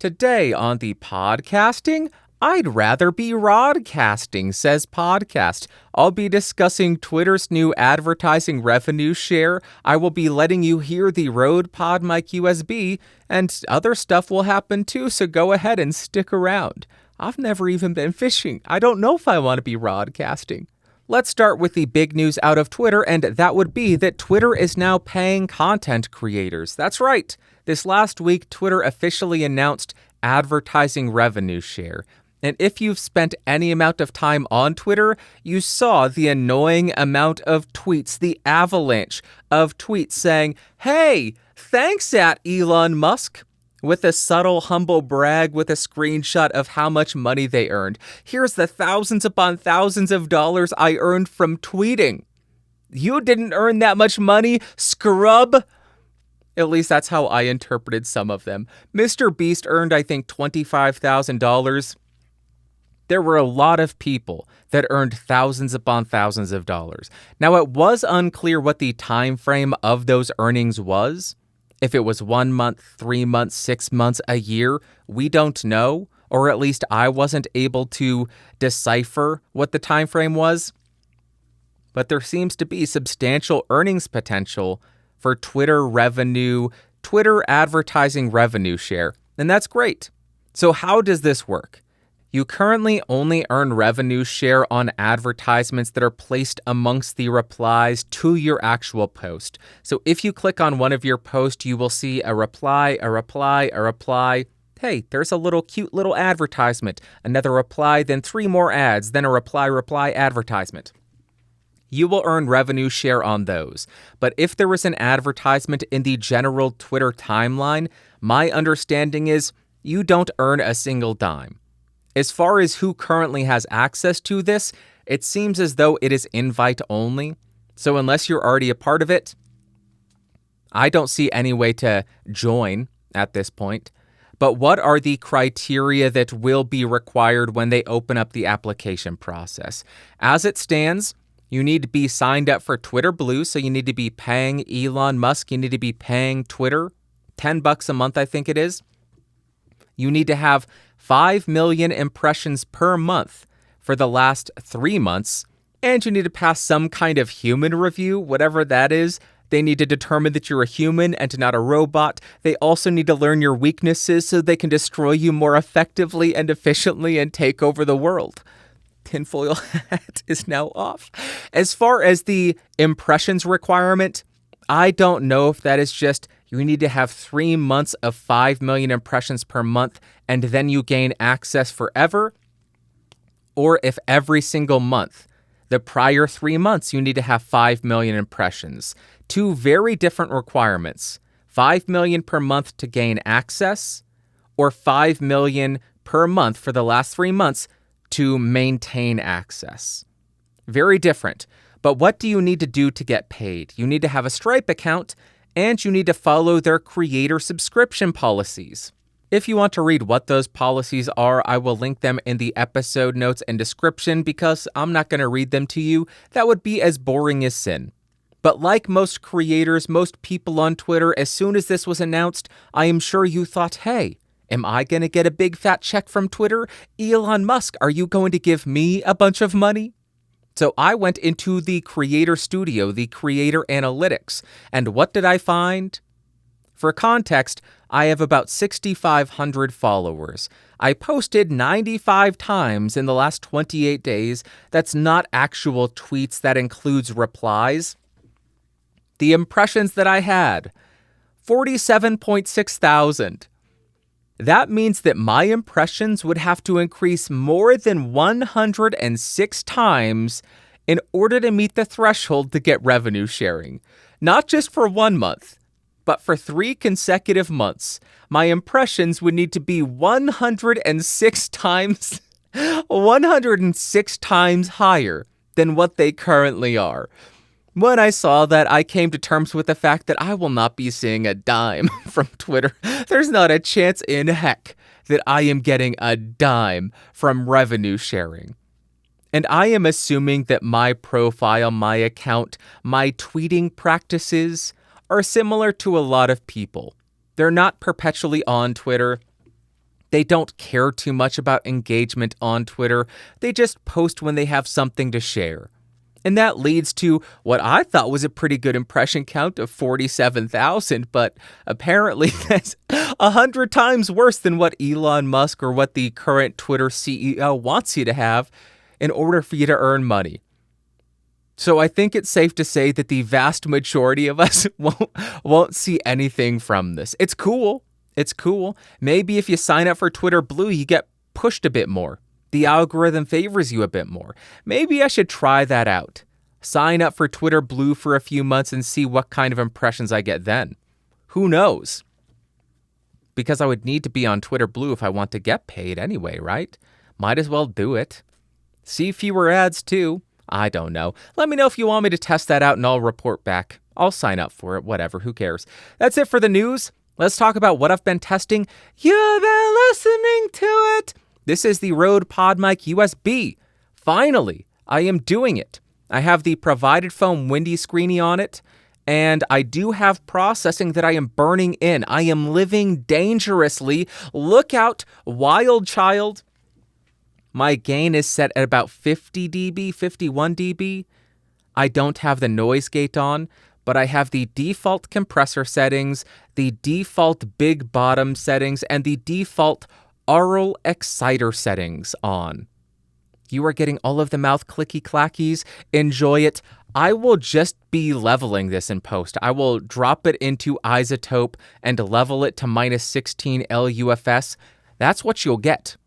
Today on the podcasting, I'd rather be rodcasting, says Podcast. I'll be discussing Twitter's new advertising revenue share. I will be letting you hear the Rode Podmic USB, and other stuff will happen too, so go ahead and stick around. I've never even been fishing. I don't know if I want to be rodcasting. Let's start with the big news out of Twitter, and that would be that Twitter is now paying content creators. That's right. This last week, Twitter officially announced advertising revenue share. And if you've spent any amount of time on Twitter, you saw the annoying amount of tweets, the avalanche of tweets saying, "Hey, thanks at Elon Musk," with a subtle, humble brag with a screenshot of how much money they earned. Here's the thousands upon thousands of dollars I earned from tweeting. You didn't earn that much money, scrub. At least that's how I interpreted some of them. Mr. Beast earned, I think, $25,000. There were a lot of people that earned thousands upon thousands of dollars. Now, it was unclear what the time frame of those earnings was. If it was 1 month, 3 months, 6 months, a year, we don't know, or at least I wasn't able to decipher what the time frame was. But there seems to be substantial earnings potential for Twitter advertising revenue share, and that's great. So how does this work? You currently only earn revenue share on advertisements that are placed amongst the replies to your actual post. So if you click on one of your posts, you will see a reply, a reply, a reply. Hey, there's a cute little advertisement. Another reply, then 3 more ads, then a reply advertisement. You will earn revenue share on those. But if there was an advertisement in the general Twitter timeline, my understanding is you don't earn a single dime. As far as who currently has access to this, it seems as though it is invite only. So unless you're already a part of it, I don't see any way to join at this point. But what are the criteria that will be required when they open up the application process? As it stands, you need to be signed up for Twitter Blue, so you need to be paying Elon Musk. You need to be paying Twitter $10 a month, I think it is. You need to have 5 million impressions per month for the last 3 months, and you need to pass some kind of human review, whatever that is. They need to determine that you're a human and not a robot. They also need to learn your weaknesses so they can destroy you more effectively and efficiently and take over the world. Tinfoil hat is now off. As far as the impressions requirement, I don't know if that is just you need to have 3 months of 5 million impressions per month and then you gain access forever, or if every single month, the prior 3 months, you need to have 5 million impressions. 2 very different requirements. 5 million per month to gain access, or 5 million per month for the last 3 months to maintain access. Very different. But what do you need to do to get paid? You need to have a Stripe account, and you need to follow their creator subscription policies. If you want to read what those policies are, I will link them in the episode notes and description because I'm not going to read them to you. That would be as boring as sin. But like most creators, most people on Twitter, as soon as this was announced, I am sure you thought, hey, am I going to get a big fat check from Twitter? Elon Musk, are you going to give me a bunch of money? So I went into the creator studio, the creator analytics, and what did I find? For context, I have about 6,500 followers. I posted 95 times in the last 28 days. That's not actual tweets, that includes replies. The impressions that I had, 47.6 thousand. That means that my impressions would have to increase more than 106 times in order to meet the threshold to get revenue sharing. Not just for 1 month, but for 3 consecutive months. My impressions would need to be 106 times higher than what they currently are. When I saw that, I came to terms with the fact that I will not be seeing a dime from Twitter. There's not a chance in heck that I am getting a dime from revenue sharing. And I am assuming that my profile, my account, my tweeting practices are similar to a lot of people. They're not perpetually on Twitter. They don't care too much about engagement on Twitter. They just post when they have something to share. And that leads to what I thought was a pretty good impression count of 47,000, but apparently that's 100 times worse than what Elon Musk or what the current Twitter CEO wants you to have in order for you to earn money. So I think it's safe to say that the vast majority of us won't see anything from this. It's cool. It's cool. Maybe if you sign up for Twitter Blue, you get pushed a bit more. The algorithm favors you a bit more. Maybe I should try that out. Sign up for Twitter Blue for a few months and see what kind of impressions I get then. Who knows? Because I would need to be on Twitter Blue if I want to get paid anyway, right? Might as well do it. See fewer ads too. I don't know. Let me know if you want me to test that out and I'll report back. I'll sign up for it, whatever, who cares? That's it for the news. Let's talk about what I've been testing. You've been listening to it. This is the Rode Podmic USB. Finally, I am doing it. I have the provided foam windy screeny on it, and I do have processing that I am burning in. I am living dangerously. Look out, wild child. My gain is set at about 50 dB, 51 dB. I don't have the noise gate on, but I have the default compressor settings, the default big bottom settings, and the default aural exciter settings on. You are getting all of the mouth clicky clackies. Enjoy it. I will just be leveling this in post. I will drop it into isotope and level it to minus 16 LUFS. That's what you'll get.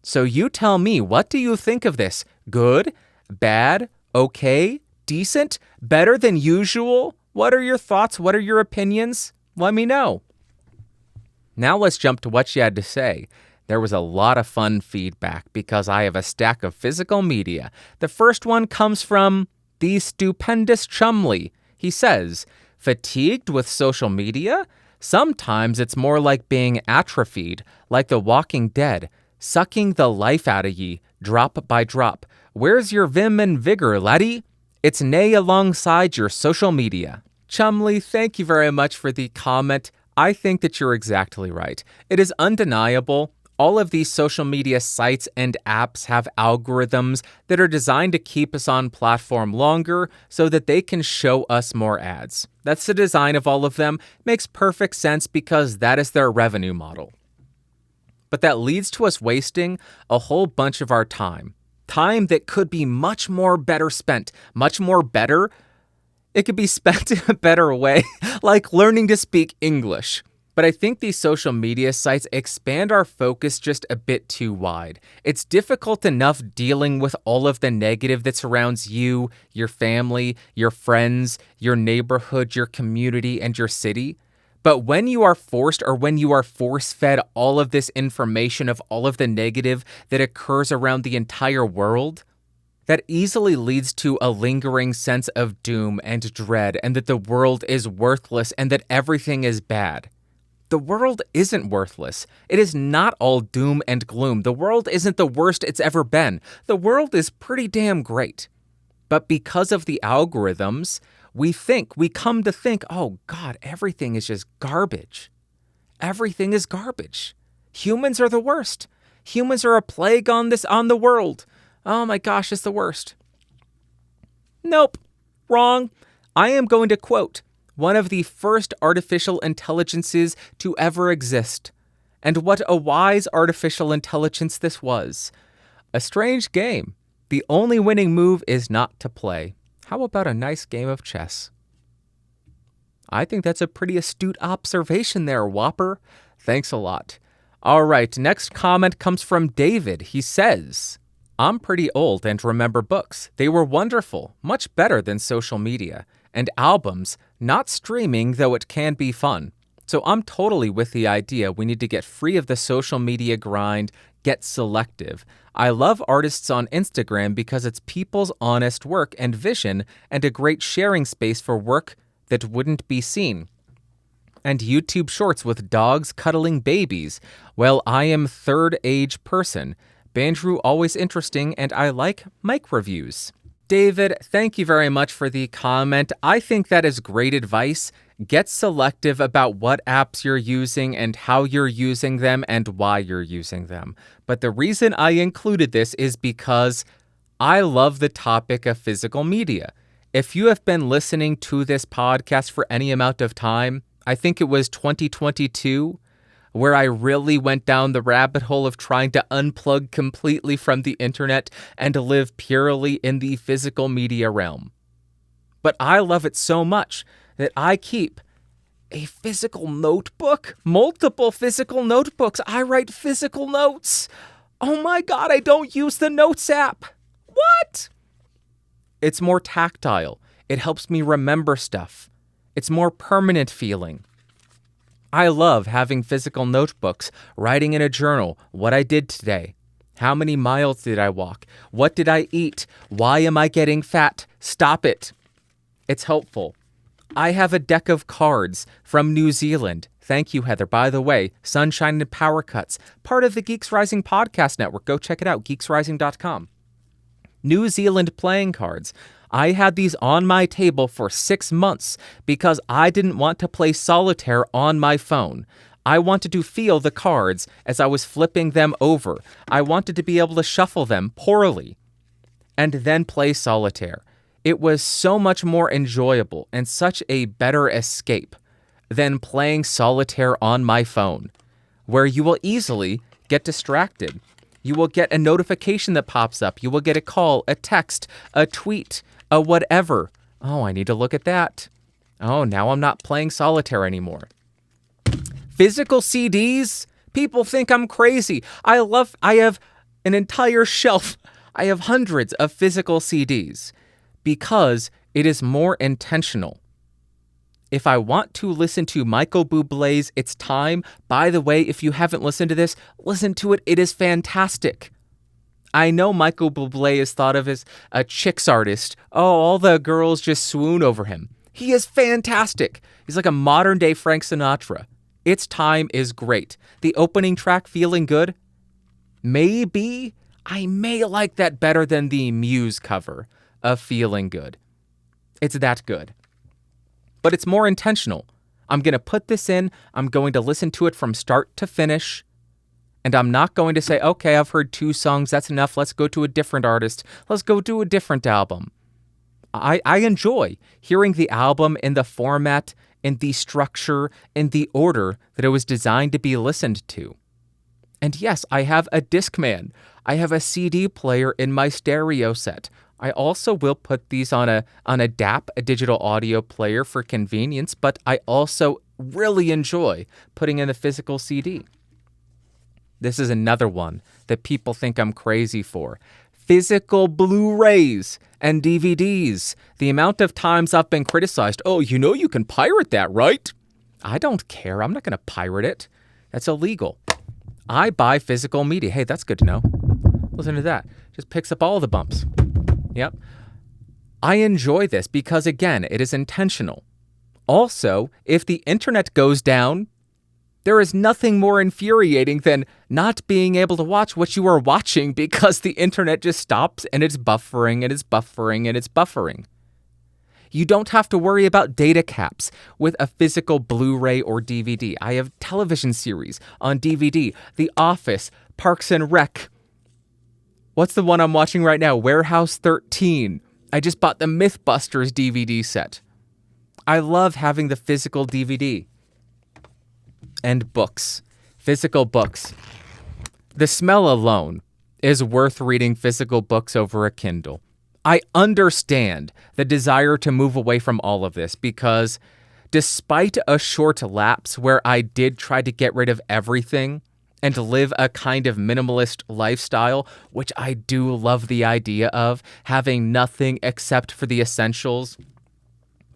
So you tell me, what do you think of this? Good? Bad? Okay? Decent? Better than usual? What are your thoughts? What are your opinions? Let me know. Now let's jump to what you had to say. There was a lot of fun feedback because I have a stack of physical media. The first one comes from the stupendous Chumley. He says, fatigued with social media? Sometimes it's more like being atrophied, like The Walking Dead, sucking the life out of ye, drop by drop. Where's your vim and vigor, laddie? It's nay alongside your social media. Chumley, thank you very much for the comment. I think that you're exactly right. It is undeniable. All of these social media sites and apps have algorithms that are designed to keep us on platform longer so that they can show us more ads. That's the design of all of them. Makes perfect sense because that is their revenue model. But that leads to us wasting a whole bunch of our time. Time that could be much more better spent. Much more better? It could be spent in a better way, like learning to speak English. But I think these social media sites expand our focus just a bit too wide. It's difficult enough dealing with all of the negative that surrounds you, your family, your friends, your neighborhood, your community, and your city. But when you are forced or when you are force-fed all of this information of all of the negative that occurs around the entire world, that easily leads to a lingering sense of doom and dread and that the world is worthless and that everything is bad. The world isn't worthless. It is not all doom and gloom. The world isn't the worst it's ever been. The world is pretty damn great. But because of the algorithms, we come to think, oh God, everything is just garbage. Everything is garbage. Humans are the worst. Humans are a plague on the world. Oh my gosh, it's the worst. Nope, wrong. I am going to quote one of the first artificial intelligences to ever exist. And what a wise artificial intelligence this was. A strange game. The only winning move is not to play. How about a nice game of chess? I think that's a pretty astute observation there, Whopper. Thanks a lot. All right, next comment comes from David. He says, I'm pretty old and remember books. They were wonderful, much better than social media. And albums, not streaming, though it can be fun. So I'm totally with the idea we need to get free of the social media grind, get selective. I love artists on Instagram because it's people's honest work and vision and a great sharing space for work that wouldn't be seen. And YouTube shorts with dogs cuddling babies. Well, I am third age person. Bandrew always interesting and I like mic reviews. David, thank you very much for the comment. I think that is great advice. Get selective about what apps you're using and how you're using them and why you're using them. But the reason I included this is because I love the topic of physical media. If you have been listening to this podcast for any amount of time, I think it was 2022, where I really went down the rabbit hole of trying to unplug completely from the internet and to live purely in the physical media realm. But I love it so much that I keep a physical notebook, multiple physical notebooks. I write physical notes. Oh my God, I don't use the Notes app. What? It's more tactile. It helps me remember stuff. It's more permanent feeling. I love having physical notebooks, writing in a journal what I did today. How many miles did I walk? What did I eat? Why am I getting fat? Stop it. It's helpful. I have a deck of cards from New Zealand. Thank you, Heather. By the way, Sunshine and Power Cuts, part of the Geeks Rising podcast network. Go check it out, geeksrising.com. New Zealand playing cards. I had these on my table for 6 months because I didn't want to play solitaire on my phone. I wanted to feel the cards as I was flipping them over. I wanted to be able to shuffle them poorly and then play solitaire. It was so much more enjoyable and such a better escape than playing solitaire on my phone, where you will easily get distracted. You will get a notification that pops up. You will get a call, a text, a tweet, a whatever. Oh, I need to look at that. Oh, now I'm not playing solitaire anymore. Physical CDs? People think I'm crazy. I have an entire shelf. I have hundreds of physical CDs because it is more intentional. If I want to listen to Michael Bublé's It's Time, by the way, if you haven't listened to this, listen to it. It is fantastic. I know Michael Bublé is thought of as a chicks artist. Oh, all the girls just swoon over him. He is fantastic. He's like a modern-day Frank Sinatra. It's Time is great. The opening track, Feeling Good, maybe I may like that better than the Muse cover of Feeling Good. It's that good. But it's more intentional. I'm going to put this in. I'm going to listen to it from start to finish. And I'm not going to say, okay, I've heard 2 songs. That's enough. Let's go to a different artist. Let's go do a different album. I enjoy hearing the album in the format, in the structure, in the order that it was designed to be listened to. And yes, I have a Discman. I have a CD player in my stereo set. I also will put these on a DAP, a digital audio player for convenience, but I also really enjoy putting in the physical CD. This is another one that people think I'm crazy for. Physical Blu-rays and DVDs. The amount of times I've been criticized, oh, you know you can pirate that, right? I don't care. I'm not going to pirate it. That's illegal. I buy physical media. Hey, that's good to know. Listen to that. Just picks up all the bumps. Yep. I enjoy this because, again, it is intentional. Also, if the internet goes down, there is nothing more infuriating than not being able to watch what you are watching because the internet just stops and it's buffering and it's buffering and it's buffering. You don't have to worry about data caps with a physical Blu-ray or DVD. I have television series on DVD, The Office, Parks and Rec. What's the one I'm watching right now? Warehouse 13. I just bought the Mythbusters DVD set. I love having the physical DVD. And books. Physical books. The smell alone is worth reading physical books over a Kindle. I understand the desire to move away from all of this because despite a short lapse where I did try to get rid of everything and live a kind of minimalist lifestyle, which I do love the idea of, having nothing except for the essentials.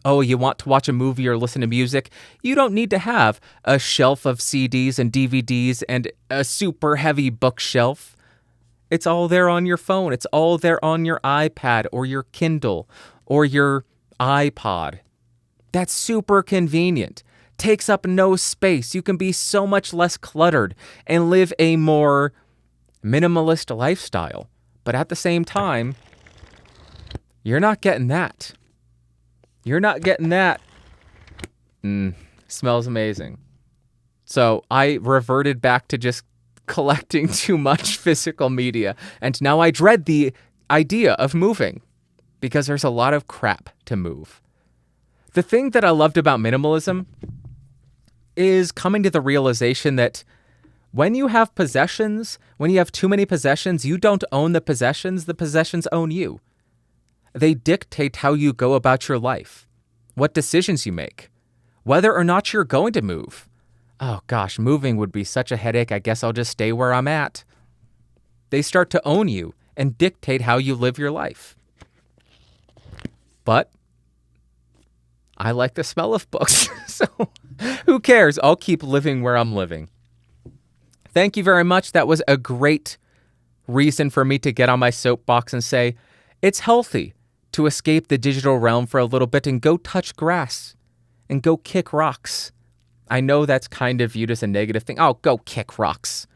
Oh, you want to watch a movie or listen to music? You don't need to have a shelf of CDs and DVDs and a super heavy bookshelf. It's all there on your phone. It's all there on your iPad or your Kindle or your iPod. That's super convenient. Takes up no space. You can be so much less cluttered and live a more minimalist lifestyle. But at the same time, You're not getting that. You're not getting that. Smells amazing. So I reverted back to just collecting too much physical media. And now I dread the idea of moving because there's a lot of crap to move. The thing that I loved about minimalism is coming to the realization that when you have possessions, when you have too many possessions, you don't own the possessions own you. They dictate how you go about your life, what decisions you make, whether or not you're going to move. Oh gosh, moving would be such a headache. I guess I'll just stay where I'm at. They start to own you and dictate how you live your life. But I like the smell of books, so who cares? I'll keep living where I'm living. Thank you very much. That was a great reason for me to get on my soapbox and say, it's healthy to escape the digital realm for a little bit and go touch grass and go kick rocks. I know that's kind of viewed as a negative thing. Oh, go kick rocks.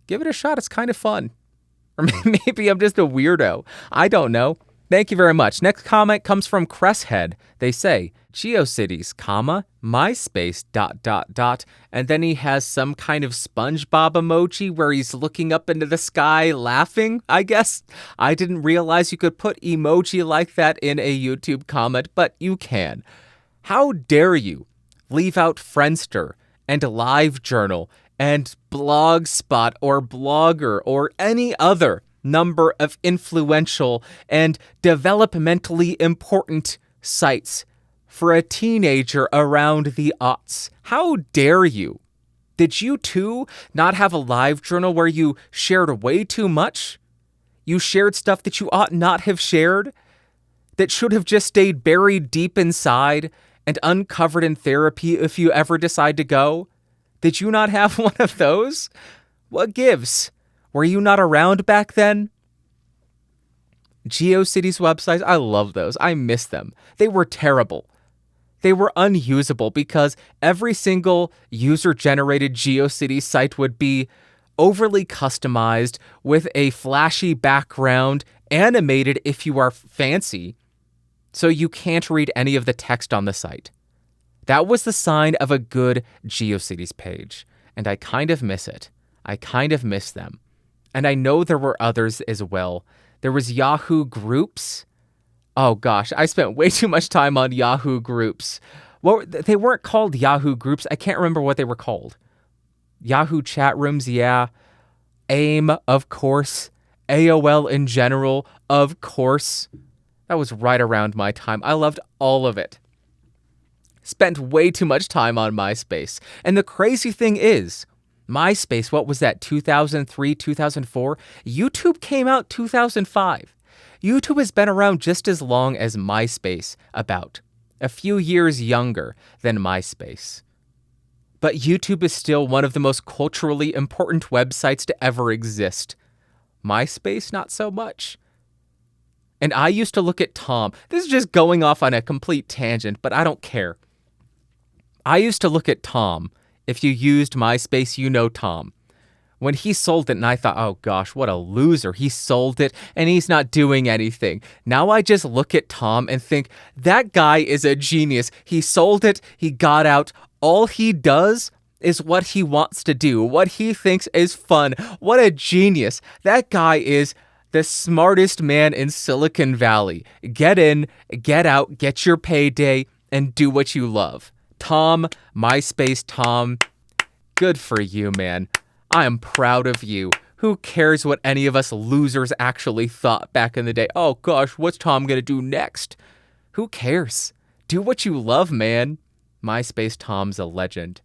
Give it a shot. It's kind of fun. Or maybe I'm just a weirdo. I don't know. Thank you very much. Next comment comes from Cresshead. They say, GeoCities, Myspace, ... And then he has some kind of SpongeBob emoji where he's looking up into the sky laughing, I guess. I didn't realize you could put emoji like that in a YouTube comment, but you can. How dare you leave out Friendster and LiveJournal and Blogspot or Blogger or any other number of influential and developmentally important sites for a teenager around the aughts. How dare you? Did you too not have a LiveJournal where you shared way too much? You shared stuff that you ought not have shared? That should have just stayed buried deep inside and uncovered in therapy if you ever decide to go? Did you not have one of those? What gives? Were you not around back then? GeoCities websites, I love those. I miss them. They were terrible. They were unusable because every single user-generated GeoCities site would be overly customized with a flashy background, animated if you are fancy, so you can't read any of the text on the site. That was the sign of a good GeoCities page, and I kind of miss it. I kind of miss them. And I know there were others as well. There was Yahoo Groups. Oh gosh, I spent way too much time on Yahoo Groups. Well, they weren't called Yahoo Groups. I can't remember what they were called. Yahoo chat rooms, yeah. AIM, of course. AOL in general, of course. That was right around my time. I loved all of it. Spent way too much time on MySpace. And the crazy thing is, MySpace, what was that, 2003, 2004? YouTube came out 2005. YouTube has been around just as long as MySpace, about. A few years younger than MySpace. But YouTube is still one of the most culturally important websites to ever exist. MySpace, not so much. And I used to look at Tom. This is just going off on a complete tangent, but I don't care. I used to look at Tom. If you used MySpace, you know Tom. When he sold it, and I thought, oh gosh, what a loser. He sold it, and he's not doing anything. Now I just look at Tom and think, that guy is a genius. He sold it, he got out. All he does is what he wants to do, what he thinks is fun. What a genius. That guy is the smartest man in Silicon Valley. Get in, get out, get your payday, and do what you love. Tom, MySpace Tom, good for you, man. I am proud of you. Who cares what any of us losers actually thought back in the day? Oh gosh, what's Tom gonna do next? Who cares? Do what you love, man. MySpace Tom's a legend.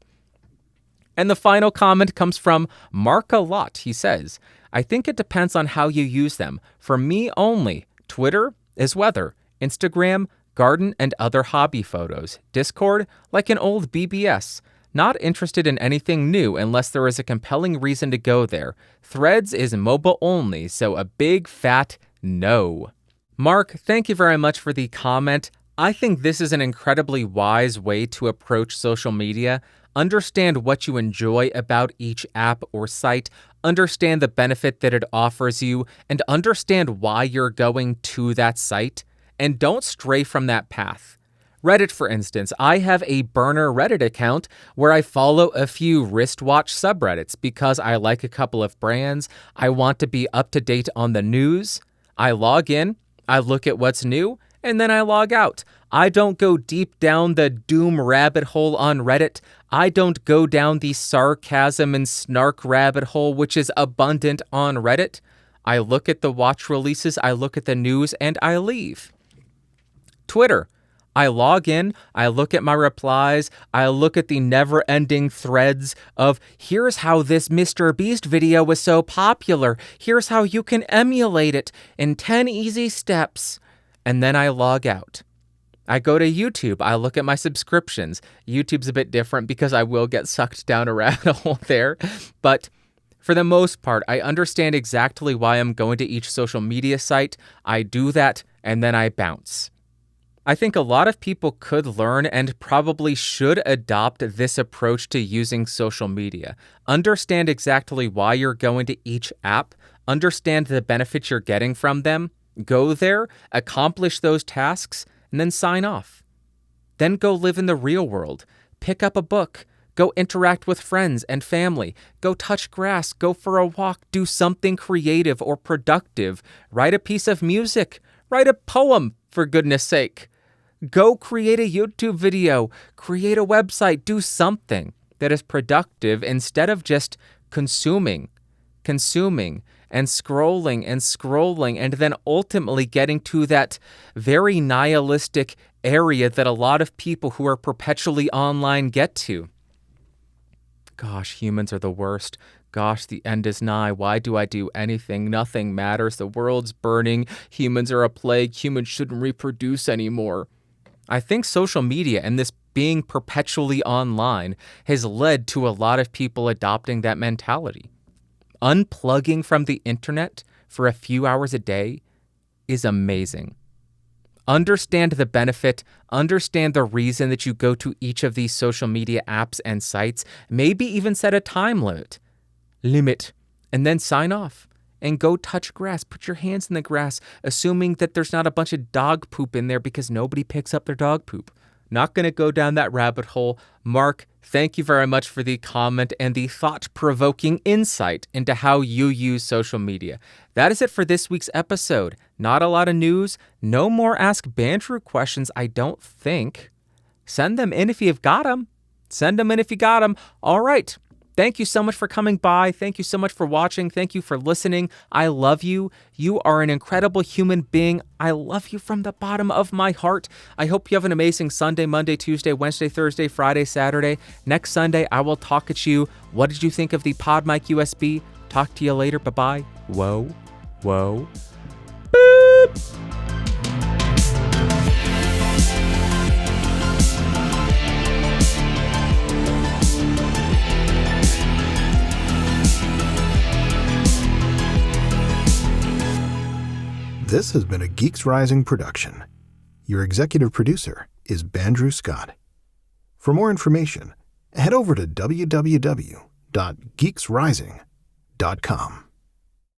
And the final comment comes from Mark a Lot. He says, I think it depends on how you use them. For me only, Twitter is weather, Instagram, garden and other hobby photos, Discord, like an old BBS. Not interested in anything new unless there is a compelling reason to go there. Threads is mobile only, so a big fat no. Mark, thank you very much for the comment. I think this is an incredibly wise way to approach social media. Understand what you enjoy about each app or site, understand the benefit that it offers you, and understand why you're going to that site, and don't stray from that path. Reddit, for instance, I have a burner Reddit account where I follow a few wristwatch subreddits because I like a couple of brands, I want to be up to date on the news. I log in, I look at what's new, and then I log out. I don't go deep down the doom rabbit hole on Reddit. I don't go down the sarcasm and snark rabbit hole which is abundant on Reddit. I look at the watch releases, I look at the news, and I leave. Twitter. I log in, I look at my replies, I look at the never-ending threads of, here's how this Mr. Beast video was so popular, here's how you can emulate it in 10 easy steps, and then I log out. I go to YouTube, I look at my subscriptions. YouTube's a bit different because I will get sucked down a rabbit hole there, but for the most part, I understand exactly why I'm going to each social media site, I do that, and then I bounce. I think a lot of people could learn and probably should adopt this approach to using social media. Understand exactly why you're going to each app, understand the benefits you're getting from them, go there, accomplish those tasks, and then sign off. Then go live in the real world, pick up a book, go interact with friends and family, go touch grass, go for a walk, do something creative or productive, write a piece of music, write a poem, for goodness sake. Go create a YouTube video, create a website, do something that is productive instead of just consuming, and scrolling, and then ultimately getting to that very nihilistic area that a lot of people who are perpetually online get to. Gosh, humans are the worst. Gosh, the end is nigh. Why do I do anything? Nothing matters. The world's burning. Humans are a plague. Humans shouldn't reproduce anymore. I think social media and this being perpetually online has led to a lot of people adopting that mentality. Unplugging from the internet for a few hours a day is amazing. Understand the benefit, understand the reason that you go to each of these social media apps and sites, maybe even set a time limit, and then sign off. And go touch grass, put your hands in the grass, assuming that there's not a bunch of dog poop in there because nobody picks up their dog poop. Not going to go down that rabbit hole. Mark, thank you very much for the comment and the thought-provoking insight into how you use social media. That is it for this week's episode. Not a lot of news. No more Ask Bandrew questions, I don't think. Send them in if you've got them. Send them in if you got them. All right. Thank you so much for coming by. Thank you so much for watching. Thank you for listening. I love you. You are an incredible human being. I love you from the bottom of my heart. I hope you have an amazing Sunday, Monday, Tuesday, Wednesday, Thursday, Friday, Saturday. Next Sunday, I will talk at you. What did you think of the Podmic USB? Talk to you later. Bye-bye. Whoa. Boop. This has been a Geeks Rising production. Your executive producer is Bandrew Scott. For more information, head over to www.geeksrising.com.